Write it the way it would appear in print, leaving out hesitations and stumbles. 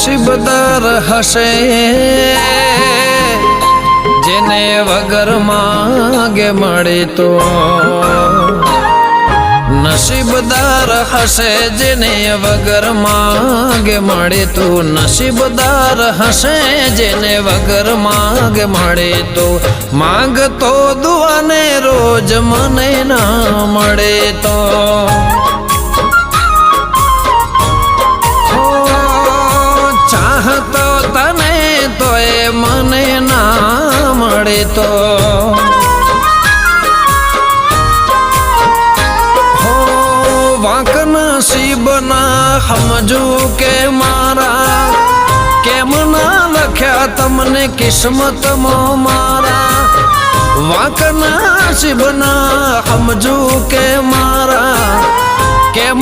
નસીબદાર હશે જેને વગર માંગે મળે તો, નસીબદાર હશે જેને વગર માંગે મળે તો, નસીબદાર હશે જેને વગર માંગે મળે તો, માંગતો દુઆને રોજ મને ના મળે તો, ચાહતો તને તો એ મને ના મળે તો, વાંક નસીબના સમજુ કે મારા, કેમ ના લખ્યા તમને કિસ્મતમાં મારા, વાંક નસીબના સમજુ કે મારા, કેમ